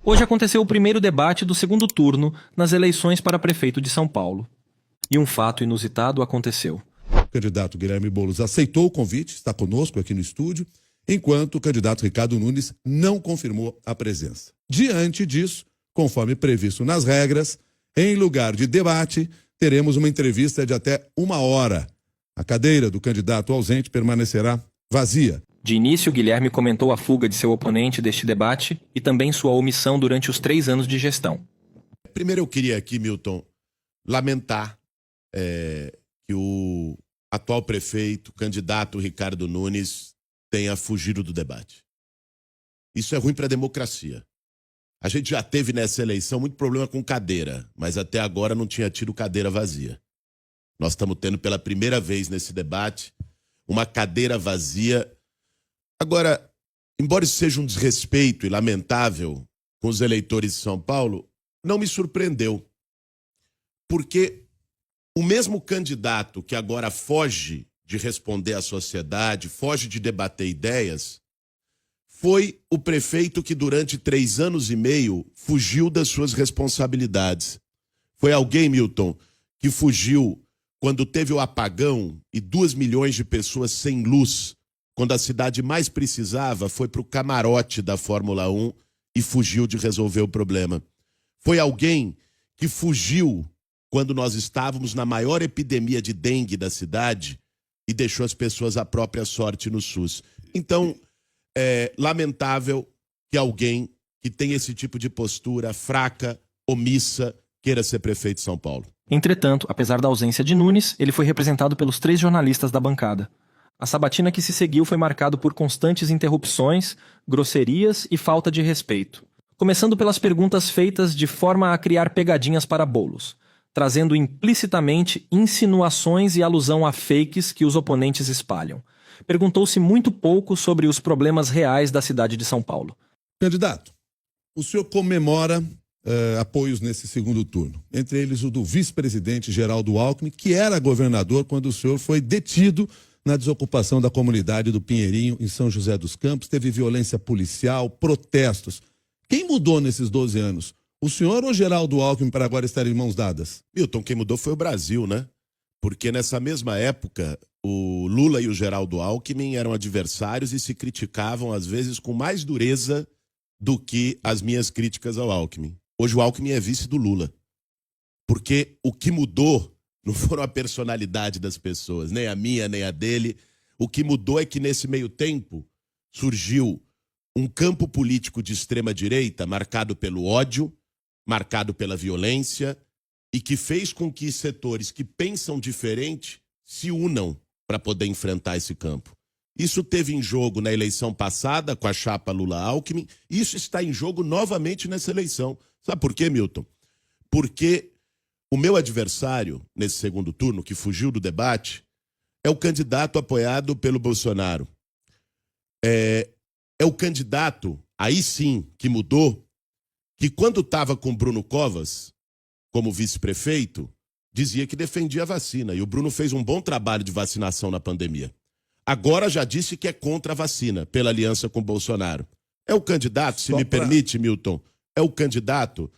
Hoje aconteceu o primeiro debate do segundo turno nas eleições para prefeito de São Paulo. E um fato inusitado aconteceu. O candidato Guilherme Boulos aceitou o convite, está conosco aqui no estúdio, enquanto o candidato Ricardo Nunes não confirmou a presença. Diante disso, conforme previsto nas regras, em lugar de debate, teremos uma entrevista de até 1 hora. A cadeira do candidato ausente permanecerá vazia. De início, Guilherme comentou a fuga de seu oponente deste debate e também sua omissão durante os 3 anos de gestão. Primeiro eu queria aqui, Milton, lamentar que o atual prefeito, candidato Ricardo Nunes, tenha fugido do debate. Isso é ruim para a democracia. A gente já teve nessa eleição muito problema com cadeira, mas até agora não tinha tido cadeira vazia. Nós estamos tendo pela primeira vez nesse debate uma cadeira vazia. Agora, embora isso seja um desrespeito e lamentável com os eleitores de São Paulo, não me surpreendeu. Porque o mesmo candidato que agora foge de responder à sociedade, foge de debater ideias, foi o prefeito que durante 3 anos e meio fugiu das suas responsabilidades. Foi alguém, Milton, que fugiu quando teve o apagão e 2 milhões de pessoas sem luz, quando a cidade mais precisava, foi para o camarote da Fórmula 1 e fugiu de resolver o problema. Foi alguém que fugiu quando nós estávamos na maior epidemia de dengue da cidade e deixou as pessoas à própria sorte no SUS. Então, é lamentável que alguém que tem esse tipo de postura fraca, omissa, queira ser prefeito de São Paulo. Entretanto, apesar da ausência de Nunes, ele foi representado pelos 3 jornalistas da bancada. A sabatina que se seguiu foi marcado por constantes interrupções, grosserias e falta de respeito. Começando pelas perguntas feitas de forma a criar pegadinhas para Boulos, trazendo implicitamente insinuações e alusão a fakes que os oponentes espalham. Perguntou-se muito pouco sobre os problemas reais da cidade de São Paulo. Candidato, o senhor comemora apoios nesse segundo turno, entre eles o do vice-presidente Geraldo Alckmin, que era governador quando o senhor foi detido na desocupação da comunidade do Pinheirinho, em São José dos Campos. Teve violência policial, protestos. Quem mudou nesses 12 anos? O senhor ou Geraldo Alckmin para agora estar em mãos dadas? Milton, quem mudou foi o Brasil, né? Porque nessa mesma época, o Lula e o Geraldo Alckmin eram adversários e se criticavam, às vezes, com mais dureza do que as minhas críticas ao Alckmin. Hoje o Alckmin é vice do Lula. Porque o que mudou não foram a personalidade das pessoas, nem a minha, nem a dele. O que mudou é que nesse meio tempo surgiu um campo político de extrema-direita marcado pelo ódio, marcado pela violência e que fez com que setores que pensam diferente se unam para poder enfrentar esse campo. Isso teve em jogo na eleição passada com a chapa Lula-Alckmin, e isso está em jogo novamente nessa eleição. Sabe por quê, Milton? Porque o meu adversário, nesse segundo turno, que fugiu do debate, é o candidato apoiado pelo Bolsonaro. É o candidato, aí sim, que mudou, que quando estava com Bruno Covas, como vice-prefeito, dizia que defendia a vacina. E o Bruno fez um bom trabalho de vacinação na pandemia. Agora já disse que é contra a vacina, pela aliança com o Bolsonaro. É o candidato, se me permite, Milton, é o candidato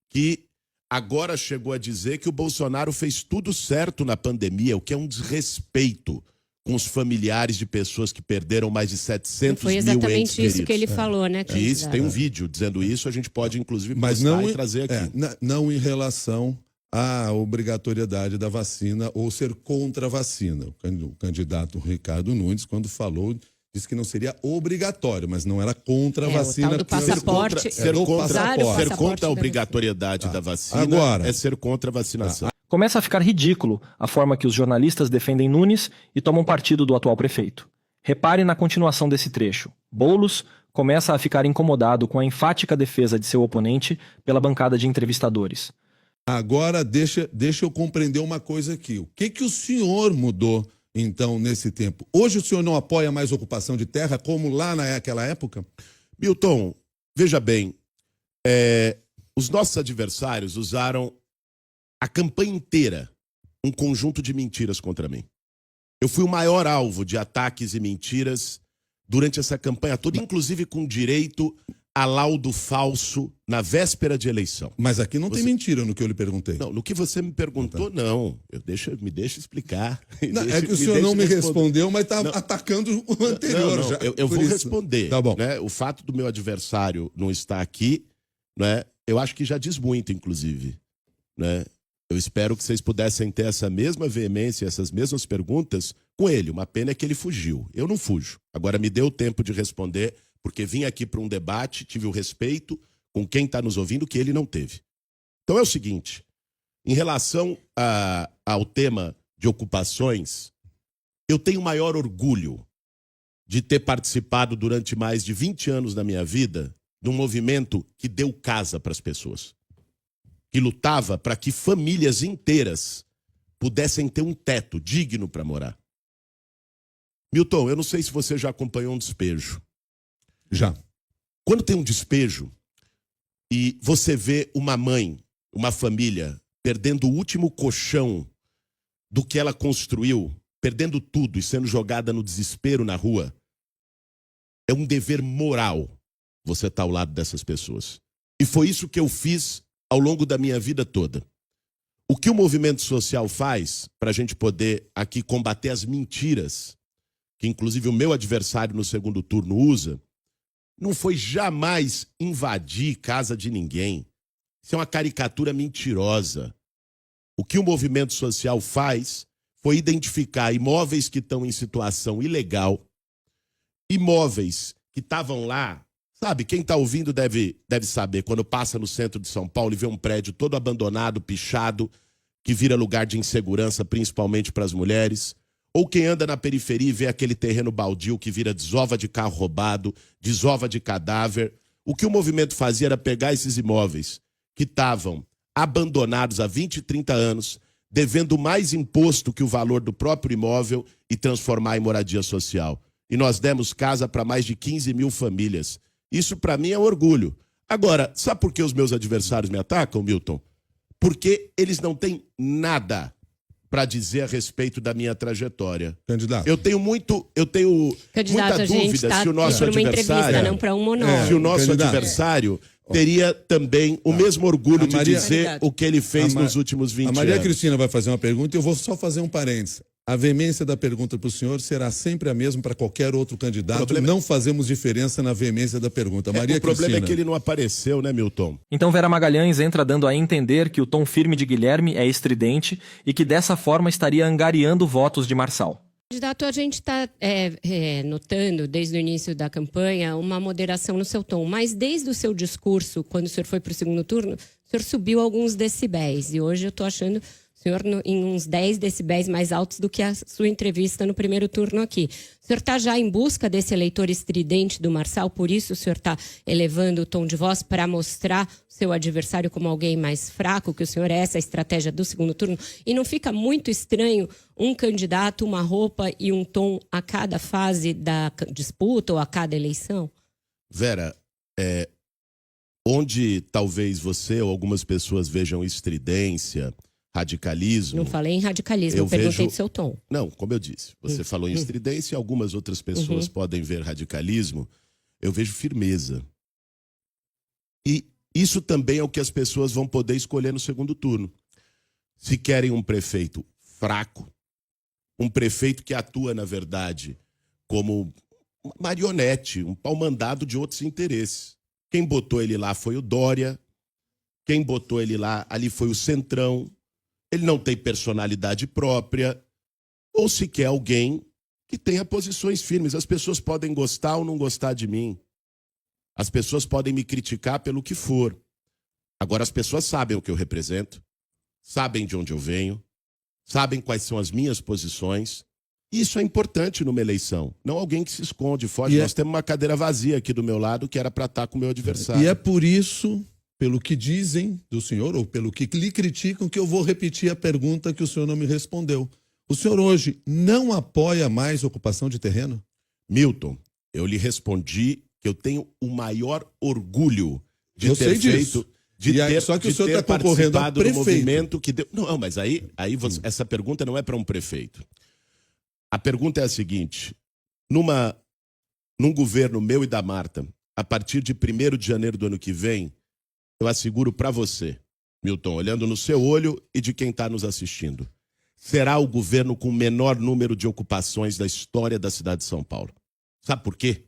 que agora chegou a dizer que o Bolsonaro fez tudo certo na pandemia, o que é um desrespeito com os familiares de pessoas que perderam mais de 700 mil entes queridos. Foi exatamente isso que ele falou, né, candidato? Tem um vídeo dizendo isso, a gente pode inclusive Mas postar não, e trazer aqui. Não em relação à obrigatoriedade da vacina ou ser contra a vacina. O candidato Ricardo Nunes, quando falou, disse que não seria obrigatório, mas não era contra a vacina. O tal do passaporte. Ser contra a obrigatoriedade da vacina agora, é ser contra a vacinação. Começa a ficar ridículo a forma que os jornalistas defendem Nunes e tomam partido do atual prefeito. Repare na continuação desse trecho. Boulos começa a ficar incomodado com a enfática defesa de seu oponente pela bancada de entrevistadores. Agora, deixa eu compreender uma coisa aqui. O que o senhor mudou, então, nesse tempo? Hoje o senhor não apoia mais ocupação de terra, como lá naquela época? Milton, veja bem, os nossos adversários usaram a campanha inteira um conjunto de mentiras contra mim. Eu fui o maior alvo de ataques e mentiras durante essa campanha toda, inclusive com direito a laudo falso na véspera de eleição. Mas aqui não tem mentira no que eu lhe perguntei. Não, no que você me perguntou, não. Me deixa explicar. É que o senhor não me respondeu, mas está atacando o anterior. Não, já. Eu vou responder. Tá bom. Né? O fato do meu adversário não estar aqui, né, eu acho que já diz muito, inclusive. Né? Eu espero que vocês pudessem ter essa mesma veemência, essas mesmas perguntas com ele. Uma pena é que ele fugiu. Eu não fujo. Agora me deu tempo de responder, porque vim aqui para um debate, tive o respeito com quem está nos ouvindo que ele não teve. Então é o seguinte, em relação ao tema de ocupações, eu tenho maior orgulho de ter participado durante mais de 20 anos da minha vida de um movimento que deu casa para as pessoas, que lutava para que famílias inteiras pudessem ter um teto digno para morar. Milton, eu não sei se você já acompanhou um despejo. Já. Quando tem um despejo e você vê uma mãe, uma família, perdendo o último colchão do que ela construiu, perdendo tudo e sendo jogada no desespero na rua, é um dever moral você estar ao lado dessas pessoas. E foi isso que eu fiz ao longo da minha vida toda. O que o movimento social faz para a gente poder aqui combater as mentiras, que inclusive o meu adversário no segundo turno usa, não foi jamais invadir casa de ninguém. Isso é uma caricatura mentirosa. O que o movimento social faz foi identificar imóveis que estão em situação ilegal, imóveis que estavam lá. Sabe, quem está ouvindo deve saber, quando passa no centro de São Paulo e vê um prédio todo abandonado, pichado, que vira lugar de insegurança, principalmente para as mulheres. Ou quem anda na periferia e vê aquele terreno baldio que vira desova de carro roubado, desova de cadáver. O que o movimento fazia era pegar esses imóveis que estavam abandonados há 20, 30 anos, devendo mais imposto que o valor do próprio imóvel e transformar em moradia social. E nós demos casa para mais de 15 mil famílias. Isso para mim é um orgulho. Agora, sabe por que os meus adversários me atacam, Milton? Porque eles não têm nada para dizer a respeito da minha trajetória. Candidato. Eu tenho muita dúvida se o nosso adversário, não para um monólogo. se o nosso adversário teria também o mesmo orgulho de dizer o que ele fez nos últimos 20 anos. A Maria Cristina vai fazer uma pergunta e eu vou só fazer um parênteses. A veemência da pergunta para o senhor será sempre a mesma para qualquer outro candidato. Não fazemos diferença na veemência da pergunta. Maria Cristina. O problema é que ele não apareceu, né, Milton? Então Vera Magalhães entra dando a entender que o tom firme de Guilherme é estridente e que dessa forma estaria angariando votos de Marçal. Candidato, a gente está notando desde o início da campanha uma moderação no seu tom, mas desde o seu discurso, quando o senhor foi para o segundo turno, o senhor subiu alguns decibéis e hoje eu estou achando o senhor em uns 10 decibéis mais altos do que a sua entrevista no primeiro turno aqui. O senhor está já em busca desse eleitor estridente do Marçal, por isso o senhor está elevando o tom de voz para mostrar o seu adversário como alguém mais fraco, que o senhor é essa a estratégia do segundo turno? E não fica muito estranho um candidato, uma roupa e um tom a cada fase da disputa ou a cada eleição? Vera, onde talvez você ou algumas pessoas vejam estridência, radicalismo... Não falei em radicalismo, eu perguntei do seu tom. Não, como eu disse, você falou em estridência e algumas outras pessoas podem ver radicalismo. Eu vejo firmeza. E isso também é o que as pessoas vão poder escolher no segundo turno. Se querem um prefeito fraco, um prefeito que atua, na verdade, como marionete, um pau-mandado de outros interesses. Quem botou ele lá foi o Dória, quem botou ele lá ali foi o Centrão. Ele não tem personalidade própria, ou se quer alguém que tenha posições firmes. As pessoas podem gostar ou não gostar de mim. As pessoas podem me criticar pelo que for. Agora, as pessoas sabem o que eu represento, sabem de onde eu venho, sabem quais são as minhas posições. E isso é importante numa eleição. Não alguém que se esconde, foge. Nós temos uma cadeira vazia aqui do meu lado que era para estar com o meu adversário. E é por isso... Pelo que dizem do senhor, ou pelo que lhe criticam, que eu vou repetir a pergunta que o senhor não me respondeu. O senhor hoje não apoia mais ocupação de terreno? Milton, eu lhe respondi que eu tenho o maior orgulho de ter feito... Só que o senhor está concorrendo a prefeito. Movimento que deu... Não, mas aí essa pergunta não é para um prefeito. A pergunta é a seguinte. Num governo meu e da Marta, a partir de 1º de janeiro do ano que vem, eu asseguro para você, Milton, olhando no seu olho e de quem está nos assistindo, será o governo com o menor número de ocupações da história da cidade de São Paulo. Sabe por quê?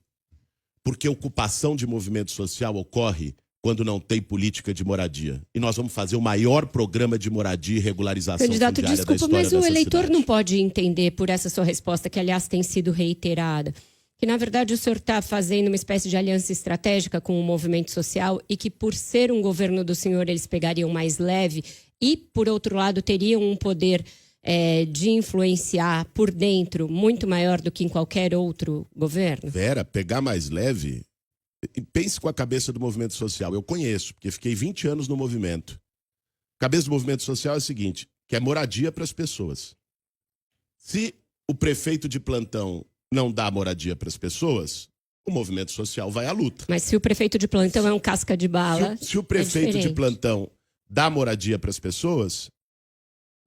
Porque ocupação de movimento social ocorre quando não tem política de moradia. E nós vamos fazer o maior programa de moradia e regularização Candidato, fundiária da desculpa, história mas o dessa eleitor cidade. não pode entender por essa sua resposta, que aliás tem sido reiterada, que na verdade o senhor está fazendo uma espécie de aliança estratégica com o movimento social e que por ser um governo do senhor eles pegariam mais leve e, por outro lado, teriam um poder de influenciar por dentro muito maior do que em qualquer outro governo? Vera, pegar mais leve, pense com a cabeça do movimento social. Eu conheço, porque fiquei 20 anos no movimento. A cabeça do movimento social é a seguinte, que é moradia para as pessoas. Se o prefeito de plantão não dá moradia para as pessoas, o movimento social vai à luta. Mas se o prefeito de plantão é um casca de bala, Se o prefeito de diferente. plantão dá moradia para as pessoas,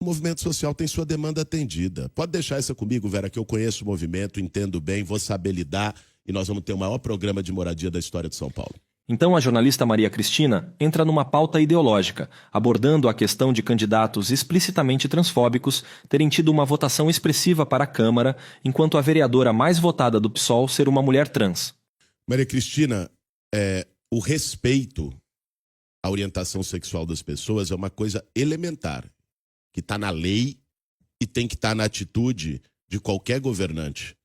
o movimento social tem sua demanda atendida. Pode deixar essa comigo, Vera, que eu conheço o movimento, entendo bem, vou saber lidar e nós vamos ter o maior programa de moradia da história de São Paulo. Então a jornalista Maria Cristina entra numa pauta ideológica, abordando a questão de candidatos explicitamente transfóbicos terem tido uma votação expressiva para a Câmara, enquanto a vereadora mais votada do PSOL ser uma mulher trans. Maria Cristina, o respeito à orientação sexual das pessoas é uma coisa elementar, que está na lei e tem que estar na atitude de qualquer governante,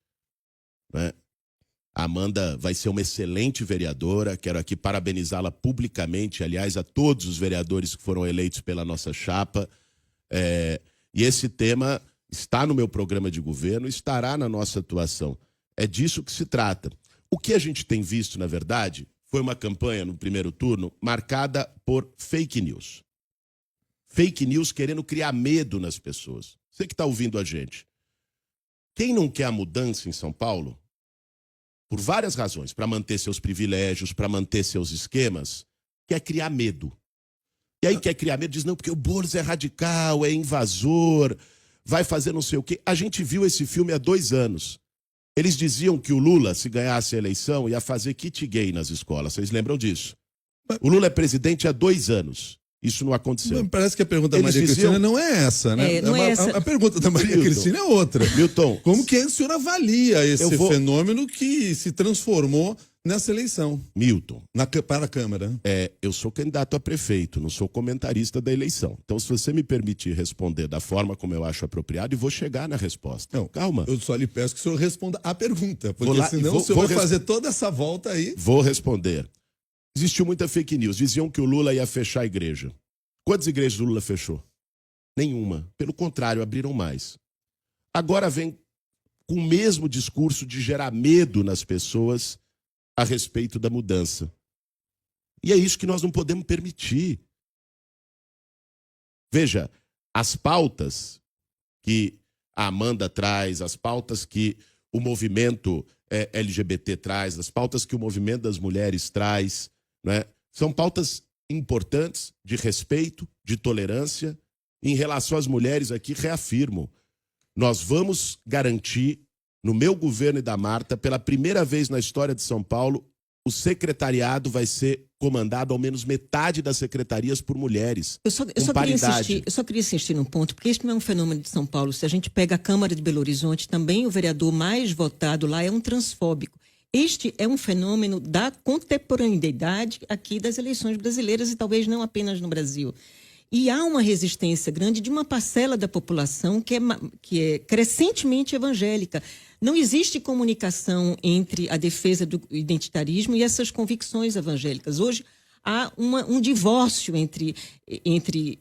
né? A Amanda vai ser uma excelente vereadora, quero aqui parabenizá-la publicamente, aliás, a todos os vereadores que foram eleitos pela nossa chapa. E esse tema está no meu programa de governo, estará na nossa atuação. É disso que se trata. O que a gente tem visto, na verdade, foi uma campanha no primeiro turno marcada por fake news. Fake news querendo criar medo nas pessoas. Você que está ouvindo a gente. Quem não quer a mudança em São Paulo, por várias razões, para manter seus privilégios, para manter seus esquemas, quer criar medo. E aí quer criar medo, diz, não, porque o Boulos é radical, é invasor, vai fazer não sei o quê. A gente viu esse filme há 2 anos. Eles diziam que o Lula, se ganhasse a eleição, ia fazer kit gay nas escolas. Vocês lembram disso? O Lula é presidente há 2 anos. Isso não aconteceu. Parece que a pergunta da Eles Maria diziam- Cristina não é essa, né? Não é essa. A pergunta da Maria Milton. Cristina é outra. Milton, Como que a senhora avalia esse Eu vou- fenômeno que se transformou nessa eleição Milton, para a Câmara? eu sou candidato a prefeito, não sou comentarista da eleição. Então, se você me permitir responder da forma como eu acho apropriado, e vou chegar na resposta. Não, Calma. Eu só lhe peço que o senhor responda a pergunta, porque Vou lá e senão vou- o senhor vou vai res- fazer toda essa volta aí. Vou responder. Existiu muita fake news. Diziam que o Lula ia fechar a igreja. Quantas igrejas o Lula fechou? Nenhuma. Pelo contrário, abriram mais. Agora vem com o mesmo discurso de gerar medo nas pessoas a respeito da mudança. E é isso que nós não podemos permitir. Veja, as pautas que a Amanda traz, as pautas que o movimento LGBT traz, as pautas que o movimento das mulheres traz, né, são pautas importantes de respeito, de tolerância. Em relação às mulheres aqui, reafirmo, nós vamos garantir, no meu governo e da Marta, pela primeira vez na história de São Paulo, o secretariado vai ser comandado, ao menos metade das secretarias, por mulheres. Eu só paridade. queria insistir num ponto, porque este não é um fenômeno de São Paulo. Se a gente pega a Câmara de Belo Horizonte, também o vereador mais votado lá é um transfóbico. Este é um fenômeno da contemporaneidade aqui das eleições brasileiras e talvez não apenas no Brasil. E há uma resistência grande de uma parcela da população que é crescentemente evangélica. Não existe comunicação entre a defesa do identitarismo e essas convicções evangélicas. Hoje há um divórcio entre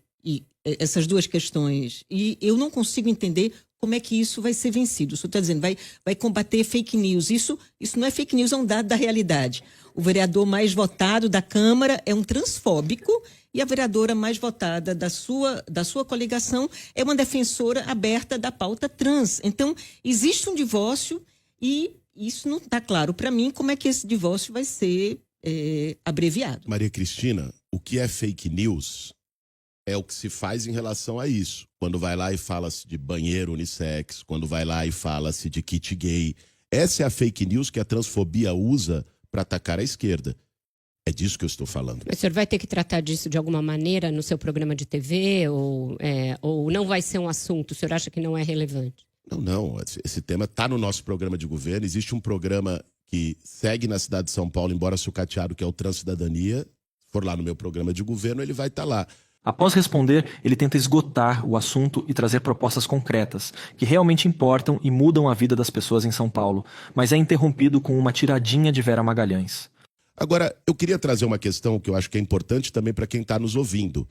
essas duas questões. E eu não consigo entender como é que isso vai ser vencido. O senhor está dizendo, vai combater fake news. Isso não é fake news, é um dado da realidade. O vereador mais votado da Câmara é um transfóbico e a vereadora mais votada da sua coligação é uma defensora aberta da pauta trans. Então, existe um divórcio e isso não está claro para mim como é que esse divórcio vai ser abreviado. Maria Cristina, o que é fake news é o que se faz em relação a isso. Quando vai lá e fala-se de banheiro unissex, quando vai lá e fala-se de kit gay. Essa é a fake news que a transfobia usa para atacar a esquerda. É disso que eu estou falando. Mas o senhor vai ter que tratar disso de alguma maneira no seu programa de TV ou não vai ser um assunto? O senhor acha que não é relevante? Não. Esse tema está no nosso programa de governo. Existe um programa que segue na cidade de São Paulo, embora sucateado, que é o Transcidadania. Se for lá no meu programa de governo, ele vai estar lá. Após responder, ele tenta esgotar o assunto e trazer propostas concretas, que realmente importam e mudam a vida das pessoas em São Paulo, mas é interrompido com uma tiradinha de Vera Magalhães. Agora, eu queria trazer uma questão que eu acho que é importante também para quem está nos ouvindo.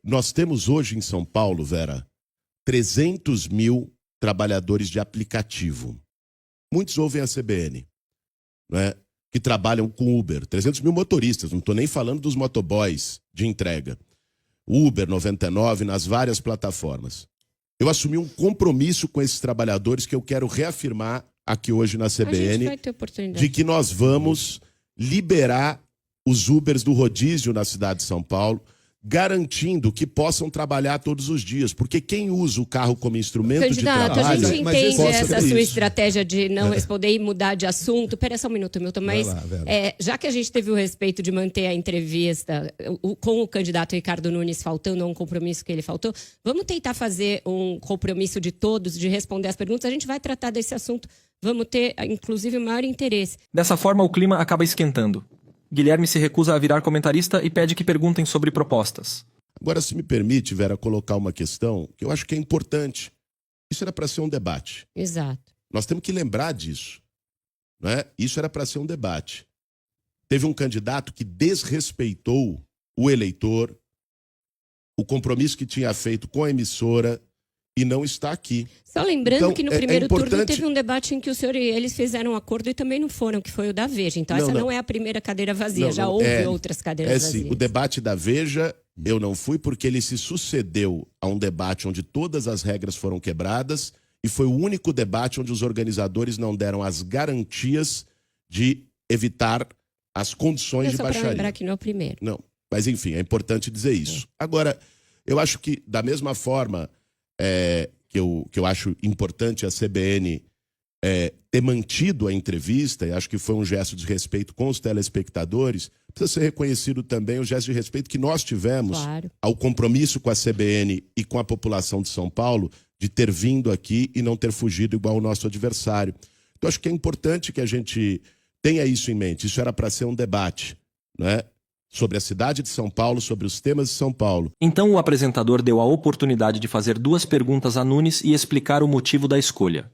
Nós temos hoje em São Paulo, Vera, 300 mil trabalhadores de aplicativo. Muitos ouvem a CBN, né, que trabalham com Uber. 300 mil motoristas, não estou nem falando dos motoboys de entrega. Uber, 99, nas várias plataformas. Eu assumi um compromisso com esses trabalhadores que eu quero reafirmar aqui hoje na CBN, de que nós vamos liberar os Ubers do rodízio na cidade de São Paulo, garantindo que possam trabalhar todos os dias, porque quem usa o carro como instrumento de trabalho... A gente entende essa sua isso. estratégia de não responder e mudar de assunto. Espera só um minuto, Milton, mas já que a gente teve o respeito de manter a entrevista com o candidato Ricardo Nunes faltando a um compromisso que ele faltou, vamos tentar fazer um compromisso de todos, de responder as perguntas. A gente vai tratar desse assunto, vamos ter, inclusive, o maior interesse. Dessa forma, o clima acaba esquentando. Guilherme se recusa a virar comentarista e pede que perguntem sobre propostas. Agora, se me permite, Vera, colocar uma questão que eu acho que é importante. Isso era para ser um debate. Exato. Nós temos que lembrar disso, né? Isso era para ser um debate. Teve um candidato que desrespeitou o eleitor, o compromisso que tinha feito com a emissora e não está aqui. Só lembrando Então, que no primeiro turno importante... teve um debate em que o senhor e eles fizeram um acordo e também não foram, que foi o da Veja. Então essa não é a primeira cadeira vazia, já houve outras cadeiras vazias. Sim, o debate da Veja eu não fui porque ele se sucedeu a um debate onde todas as regras foram quebradas e foi o único debate onde os organizadores não deram as garantias de evitar as condições de baixaria. Só para lembrar que não é o primeiro. Não, mas enfim, é importante dizer isso. Agora, eu acho que da mesma forma... que eu acho importante a CBN ter mantido a entrevista, e acho que foi um gesto de respeito com os telespectadores, precisa ser reconhecido também o gesto de respeito que nós tivemos ao compromisso com a CBN e com a população de São Paulo de ter vindo aqui e não ter fugido igual o nosso adversário. Então, acho que é importante que a gente tenha isso em mente. Isso era para ser um debate, né? Sobre a cidade de São Paulo, sobre os temas de São Paulo. Então o apresentador deu a oportunidade de fazer 2 perguntas a Nunes e explicar o motivo da escolha.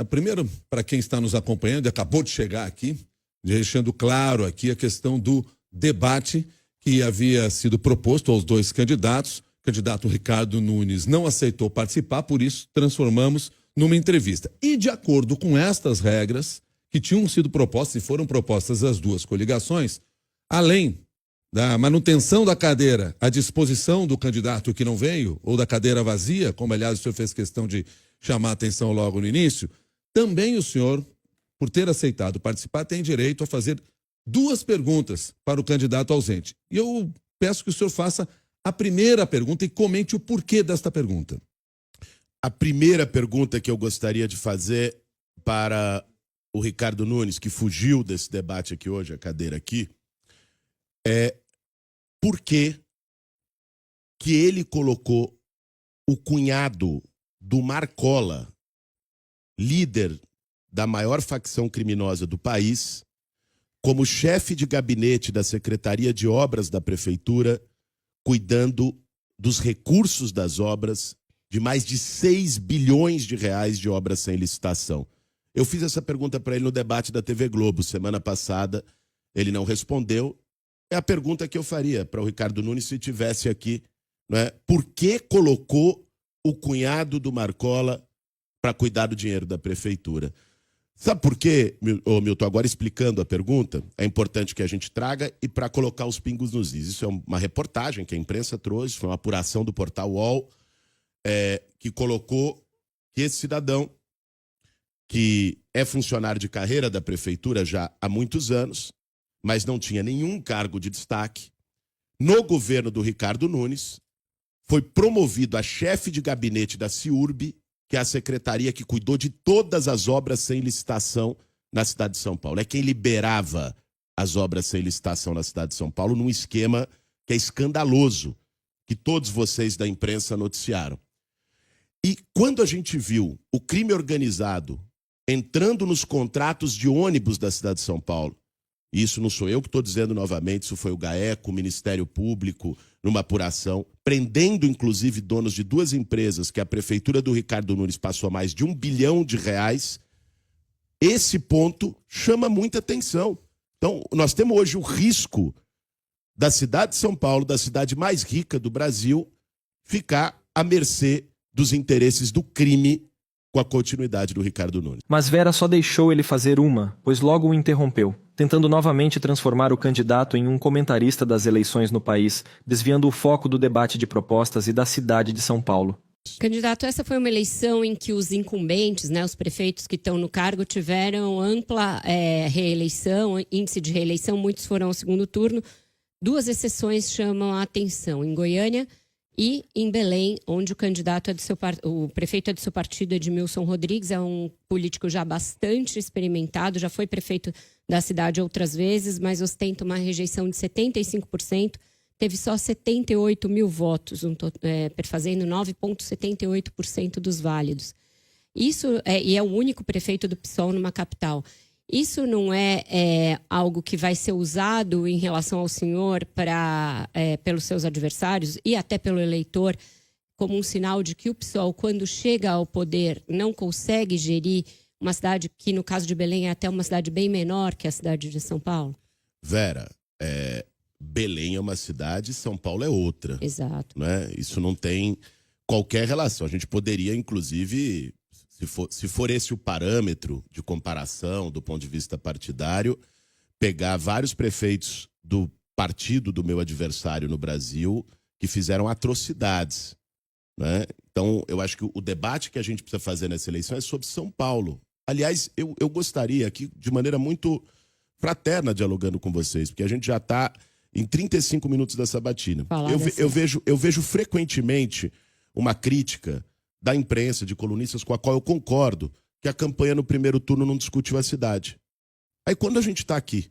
Primeiro, para quem está nos acompanhando e acabou de chegar aqui, deixando claro aqui a questão do debate que havia sido proposto aos 2 candidatos. O candidato Ricardo Nunes não aceitou participar, por isso transformamos numa entrevista. E de acordo com estas regras que tinham sido propostas e foram propostas às 2 coligações, além da manutenção da cadeira à disposição do candidato que não veio, ou da cadeira vazia, como aliás o senhor fez questão de chamar a atenção logo no início, também o senhor, por ter aceitado participar, tem direito a fazer 2 perguntas para o candidato ausente. E eu peço que o senhor faça a primeira pergunta e comente o porquê desta pergunta. A primeira pergunta que eu gostaria de fazer para o Ricardo Nunes, que fugiu desse debate aqui hoje, a cadeira aqui, por que ele colocou o cunhado do Marcola, líder da maior facção criminosa do país, como chefe de gabinete da Secretaria de Obras da Prefeitura, cuidando dos recursos das obras, de mais de 6 bilhões de reais de obras sem licitação. Eu fiz essa pergunta para ele no debate da TV Globo semana passada, ele não respondeu. É a pergunta que eu faria para o Ricardo Nunes se estivesse aqui, né? Por que colocou o cunhado do Marcola para cuidar do dinheiro da prefeitura? Sabe por quê, Milton? Agora explicando a pergunta, é importante que a gente traga e para colocar os pingos nos is. Isso é uma reportagem que a imprensa trouxe, foi uma apuração do portal UOL, que colocou que esse cidadão, que é funcionário de carreira da prefeitura já há muitos anos, mas não tinha nenhum cargo de destaque, no governo do Ricardo Nunes, foi promovido a chefe de gabinete da CIURB, que é a secretaria que cuidou de todas as obras sem licitação na cidade de São Paulo. É quem liberava as obras sem licitação na cidade de São Paulo num esquema que é escandaloso, que todos vocês da imprensa noticiaram. E quando a gente viu o crime organizado entrando nos contratos de ônibus da cidade de São Paulo, e isso não sou eu que estou dizendo novamente, isso foi o GAECO, o Ministério Público, numa apuração, prendendo inclusive donos de 2 empresas que a prefeitura do Ricardo Nunes passou mais de R$1 bilhão, esse ponto chama muita atenção. Então, nós temos hoje o risco da cidade de São Paulo, da cidade mais rica do Brasil, ficar à mercê dos interesses do crime com a continuidade do Ricardo Nunes. Mas Vera só deixou ele fazer uma, pois logo o interrompeu, tentando novamente transformar o candidato em um comentarista das eleições no país, desviando o foco do debate de propostas e da cidade de São Paulo. Candidato, essa foi uma eleição em que os incumbentes, né, os prefeitos que estão no cargo, tiveram ampla reeleição, índice de reeleição, muitos foram ao segundo turno. 2 exceções chamam a atenção, em Goiânia e em Belém, onde o prefeito é do seu partido, Edmilson Rodrigues, é um político já bastante experimentado, já foi prefeito da cidade outras vezes, mas ostenta uma rejeição de 75%, teve só 78 mil votos, perfazendo 9,78% dos válidos. Isso e é o único prefeito do PSOL numa capital. Isso não é algo que vai ser usado em relação ao senhor pelos seus adversários e até pelo eleitor como um sinal de que o PSOL, quando chega ao poder, não consegue gerir uma cidade que, no caso de Belém, é até uma cidade bem menor que a cidade de São Paulo? Vera, Belém é uma cidade, São Paulo é outra. Exato. Né? Isso não tem qualquer relação. A gente poderia, inclusive, se for esse o parâmetro de comparação do ponto de vista partidário, pegar vários prefeitos do partido do meu adversário no Brasil que fizeram atrocidades. Né? Então, eu acho que o debate que a gente precisa fazer nessa eleição é sobre São Paulo. Aliás, eu gostaria aqui, de maneira muito fraterna, dialogando com vocês, porque a gente já está em 35 minutos da sabatina. Eu vejo frequentemente uma crítica da imprensa, de colunistas com a qual eu concordo, que a campanha no primeiro turno não discutiu a cidade. Aí quando a gente está aqui,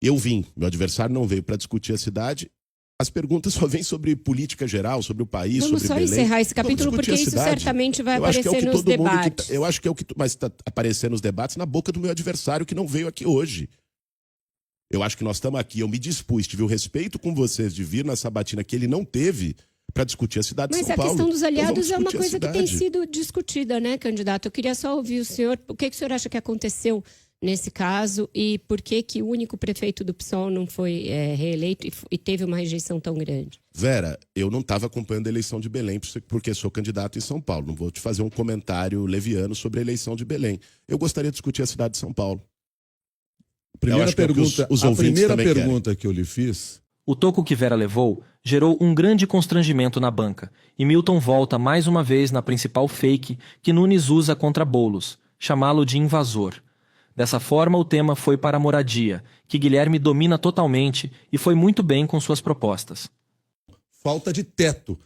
meu adversário não veio para discutir a cidade, as perguntas só vêm sobre política geral, sobre o país, Vamos sobre Belém. Vamos só encerrar esse capítulo, porque isso certamente vai aparecer nos debates. Eu acho que é o que mas está aparecendo nos debates na boca do meu adversário, que não veio aqui hoje. Eu acho que nós estamos aqui, eu me dispus, tive o respeito com vocês de vir na sabatina que ele não teve para discutir a cidade de São Paulo. Mas a questão dos aliados é uma coisa que tem sido discutida, né, candidato? Eu queria só ouvir o senhor, o que o senhor acha que aconteceu nesse caso e por que o único prefeito do PSOL não foi reeleito e teve uma rejeição tão grande? Vera, eu não estava acompanhando a eleição de Belém porque sou candidato em São Paulo. Não vou te fazer um comentário leviano sobre a eleição de Belém. Eu gostaria de discutir a cidade de São Paulo. A primeira pergunta que eu lhe fiz... O toco que Vera levou gerou um grande constrangimento na banca, e Milton volta mais uma vez na principal fake que Nunes usa contra Boulos, chamá-lo de invasor. Dessa forma, o tema foi para a moradia, que Guilherme domina totalmente e foi muito bem com suas propostas. Falta de teto.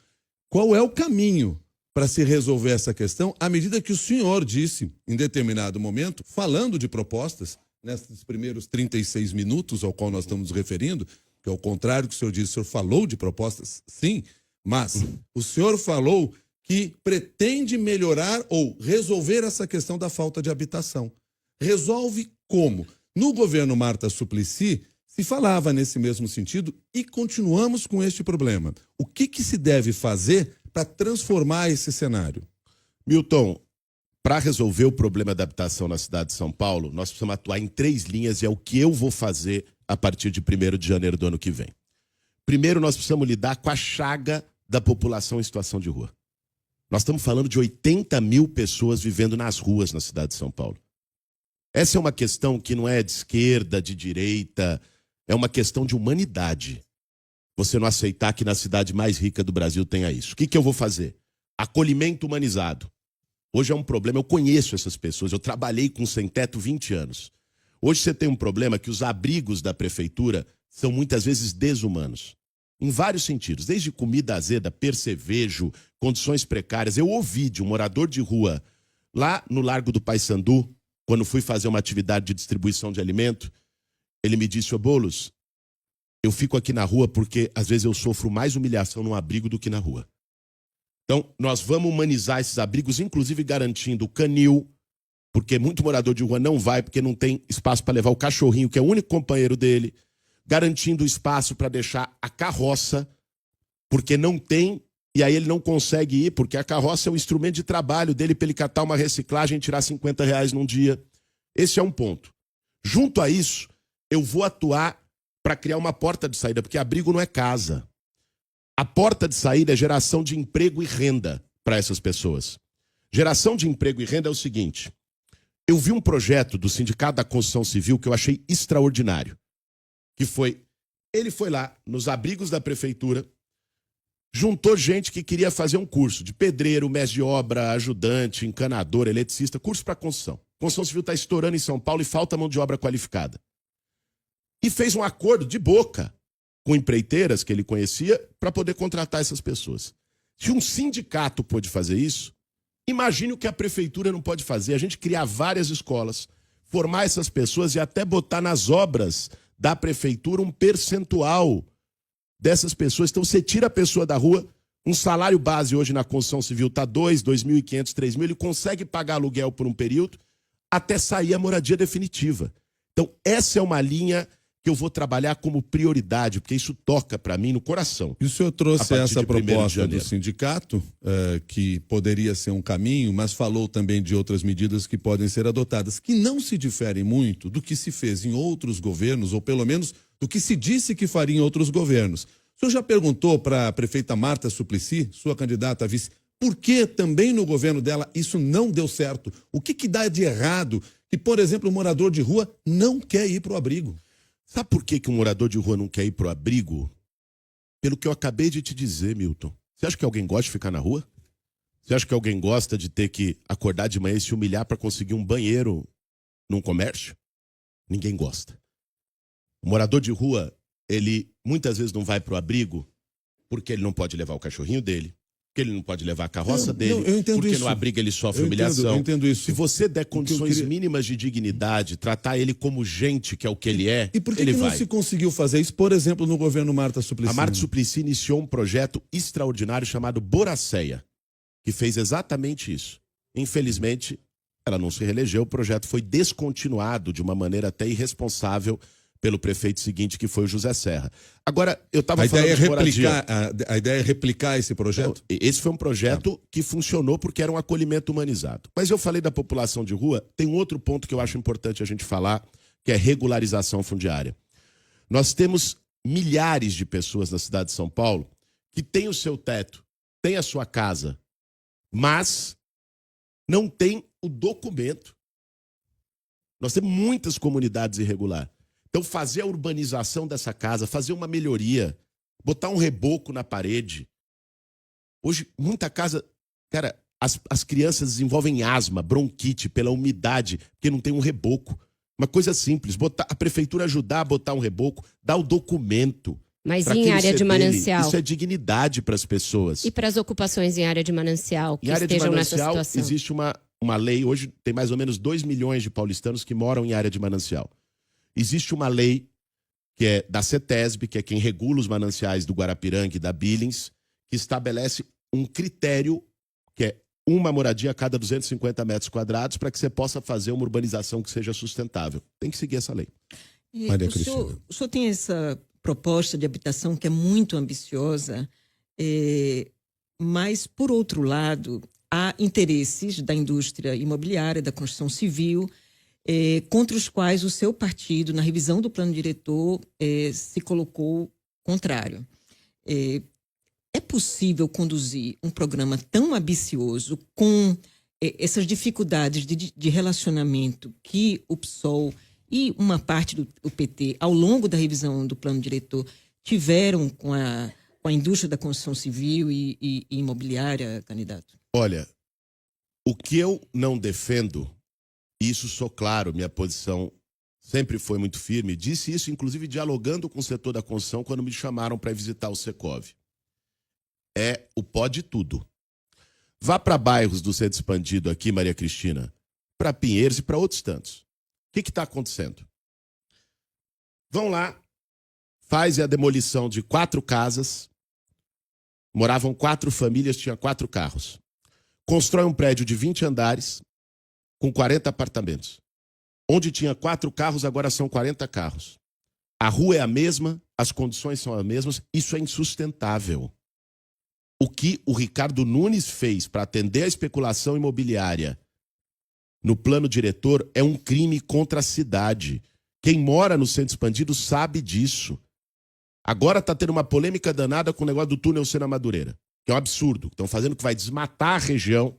Qual é o caminho para se resolver essa questão, à medida que o senhor disse, em determinado momento, falando de propostas, nesses primeiros 36 minutos ao qual nós estamos nos referindo, que ao contrário do que o senhor disse, o senhor falou de propostas, sim, mas o senhor falou que pretende melhorar ou resolver essa questão da falta de habitação. Resolve como? No governo Marta Suplicy, se falava nesse mesmo sentido e continuamos com este problema. O que se deve fazer para transformar esse cenário? Milton, para resolver o problema da habitação na cidade de São Paulo, nós precisamos atuar em 3 linhas e é o que eu vou fazer a partir de 1º de janeiro do ano que vem. Primeiro, nós precisamos lidar com a chaga da população em situação de rua. Nós estamos falando de 80 mil pessoas vivendo nas ruas na cidade de São Paulo. Essa é uma questão que não é de esquerda, de direita, é uma questão de humanidade. Você não aceitar que na cidade mais rica do Brasil tenha isso. O que eu vou fazer? Acolhimento humanizado. Hoje é um problema, eu conheço essas pessoas, eu trabalhei com sem-teto 20 anos. Hoje você tem um problema que os abrigos da prefeitura são muitas vezes desumanos. Em vários sentidos, desde comida azeda, percevejo, condições precárias. Eu ouvi de um morador de rua lá no Largo do Paissandu, quando fui fazer uma atividade de distribuição de alimento, ele me disse: ô Boulos, eu fico aqui na rua porque às vezes eu sofro mais humilhação num abrigo do que na rua. Então, nós vamos humanizar esses abrigos, inclusive garantindo o canil, porque muito morador de rua não vai porque não tem espaço para levar o cachorrinho, que é o único companheiro dele, garantindo espaço para deixar a carroça, porque não tem, e aí ele não consegue ir, porque a carroça é o instrumento de trabalho dele para ele catar uma reciclagem e tirar R$50 num dia. Esse é um ponto. Junto a isso, eu vou atuar para criar uma porta de saída, porque abrigo não é casa. A porta de saída é geração de emprego e renda para essas pessoas. Geração de emprego e renda é o seguinte: eu vi um projeto do Sindicato da Construção Civil que eu achei extraordinário, que foi, ele foi lá nos abrigos da prefeitura, juntou gente que queria fazer um curso de pedreiro, mestre de obra, ajudante, encanador, eletricista, curso para construção. A construção civil está estourando em São Paulo e falta mão de obra qualificada. E fez um acordo de boca com empreiteiras que ele conhecia para poder contratar essas pessoas. Se um sindicato pôde fazer isso, imagine o que a prefeitura não pode fazer. A gente criar várias escolas, formar essas pessoas e até botar nas obras da prefeitura um percentual dessas pessoas. Então você tira a pessoa da rua, um salário base hoje na construção civil está R$2.000, R$2.500, R$3.000, ele consegue pagar aluguel por um período até sair a moradia definitiva. Então essa é uma linha que eu vou trabalhar como prioridade, porque isso toca para mim no coração. E o senhor trouxe essa proposta do janeiro. sindicato, que poderia ser um caminho, mas falou também de outras medidas que podem ser adotadas, que não se diferem muito do que se fez em outros governos, ou pelo menos do que se disse que faria em outros governos. O senhor já perguntou para a prefeita Marta Suplicy, sua candidata a vice, por que também no governo dela isso não deu certo? O que dá de errado que, por exemplo, o morador de rua não quer ir para o abrigo? Sabe por que um morador de rua não quer ir pro abrigo? Pelo que eu acabei de te dizer, Milton. Você acha que alguém gosta de ficar na rua? Você acha que alguém gosta de ter que acordar de manhã e se humilhar para conseguir um banheiro num comércio? Ninguém gosta. O morador de rua, ele muitas vezes não vai pro abrigo porque ele não pode levar o cachorrinho dele, porque ele não pode levar a carroça dele, porque isso. no abrigo ele sofre humilhação. Eu entendo isso. Se você der condições mínimas de dignidade, tratar ele como gente, que é o que ele é, E por que ele não vai. se conseguiu fazer isso, por exemplo, no governo Marta Suplicy? A Marta Suplicy iniciou um projeto extraordinário chamado Boracéia, que fez exatamente isso. Infelizmente, ela não se reelegeu, o projeto foi descontinuado de uma maneira até irresponsável pelo prefeito seguinte, que foi o José Serra. Agora, eu estava falando de moradia. A ideia é replicar esse projeto? Esse foi um projeto que funcionou porque era um acolhimento humanizado. Mas eu falei da população de rua, tem um outro ponto que eu acho importante a gente falar, que é regularização fundiária. Nós temos milhares de pessoas na cidade de São Paulo que têm o seu teto, têm a sua casa, mas não têm o documento. Nós temos muitas comunidades irregulares. Então, fazer a urbanização dessa casa, fazer uma melhoria, botar um reboco na parede. Hoje, muita casa... Cara, as crianças desenvolvem asma, bronquite pela umidade, porque não tem um reboco. Uma coisa simples, a prefeitura ajudar a botar um reboco, dar o documento. Mas em área de manancial? Isso é dignidade para as pessoas. E para as ocupações em área de manancial que estejam nessa situação? Existe uma lei, hoje tem mais ou menos 2 milhões de paulistanos que moram em área de manancial. Existe uma lei que é da CETESB, que é quem regula os mananciais do Guarapiranga e da Billings, que estabelece um critério que é uma moradia a cada 250 metros quadrados para que você possa fazer uma urbanização que seja sustentável. Tem que seguir essa lei. Maria Cristina. O senhor tem essa proposta de habitação que é muito ambiciosa, mas, por outro lado, há interesses da indústria imobiliária, da construção civil, contra os quais o seu partido, na revisão do plano diretor, se colocou contrário. É possível conduzir um programa tão ambicioso com essas dificuldades de relacionamento que o PSOL e uma parte do PT, ao longo da revisão do plano diretor, tiveram com a indústria da construção civil e imobiliária, candidato? Olha, o que eu não defendo, isso sou claro, minha posição sempre foi muito firme, disse isso inclusive dialogando com o setor da construção quando me chamaram para visitar o Secov. É o pode tudo. Vá para bairros do centro expandido aqui, Maria Cristina, para Pinheiros e para outros tantos. O que está acontecendo? Vão lá, fazem a demolição de 4 casas, moravam 4 famílias, tinha 4 carros. Constrói um prédio de 20 andares, com 40 apartamentos. Onde tinha 4 carros, agora são 40 carros. A rua é a mesma, as condições são as mesmas, isso é insustentável. O que o Ricardo Nunes fez para atender a especulação imobiliária no plano diretor é um crime contra a cidade. Quem mora no centro expandido sabe disso. Agora está tendo uma polêmica danada com o negócio do túnel Sena Madureira, que é um absurdo. Estão fazendo que vai desmatar a região,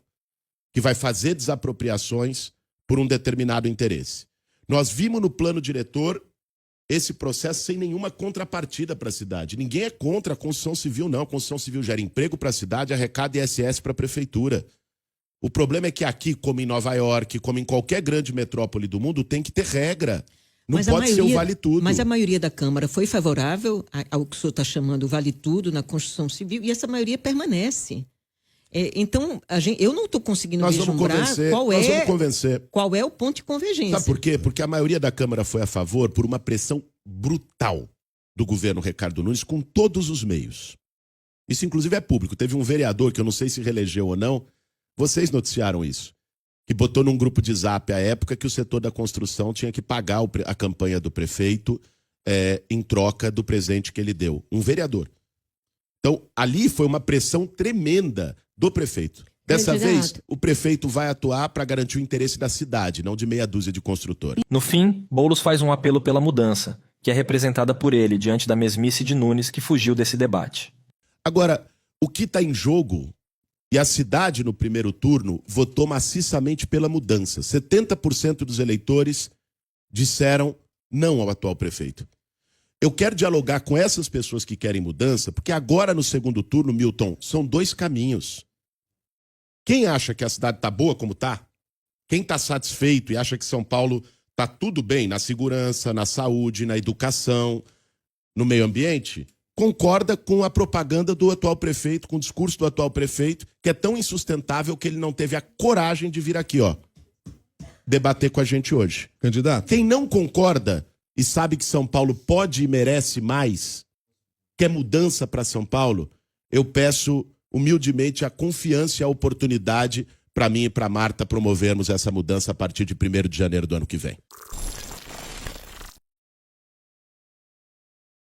que vai fazer desapropriações por um determinado interesse. Nós vimos no plano diretor esse processo sem nenhuma contrapartida para a cidade. Ninguém é contra a construção civil, não. A construção civil gera emprego para a cidade, arrecada ISS para a prefeitura. O problema é que aqui, como em Nova York, como em qualquer grande metrópole do mundo, tem que ter regra. Não pode ser o vale tudo. Mas a maioria da Câmara foi favorável ao que o senhor está chamando vale tudo na construção civil, e essa maioria permanece. Então, eu não estou conseguindo vislumbrar qual é o ponto de convergência. Sabe por quê? Porque a maioria da Câmara foi a favor por uma pressão brutal do governo Ricardo Nunes com todos os meios. Isso, inclusive, é público. Teve um vereador, que eu não sei se reelegeu ou não, vocês noticiaram isso, que botou num grupo de zap à época que o setor da construção tinha que pagar a campanha do prefeito em troca do presente que ele deu. Um vereador. Então, ali foi uma pressão tremenda do prefeito. Dessa vez, o prefeito vai atuar para garantir o interesse da cidade, não de meia dúzia de construtores. No fim, Boulos faz um apelo pela mudança, que é representada por ele diante da mesmice de Nunes, que fugiu desse debate. Agora, o que está em jogo, e a cidade no primeiro turno votou maciçamente pela mudança. 70% dos eleitores disseram não ao atual prefeito. Eu quero dialogar com essas pessoas que querem mudança, porque agora no segundo turno, Milton, são 2 caminhos. Quem acha que a cidade está boa como está? Quem está satisfeito e acha que São Paulo está tudo bem na segurança, na saúde, na educação, no meio ambiente, concorda com a propaganda do atual prefeito, com o discurso do atual prefeito, que é tão insustentável que ele não teve a coragem de vir aqui, debater com a gente hoje. Candidato. Quem não concorda e sabe que São Paulo pode e merece mais, quer mudança para São Paulo, eu peço humildemente a confiança e a oportunidade para mim e para Marta promovermos essa mudança a partir de 1º de janeiro do ano que vem.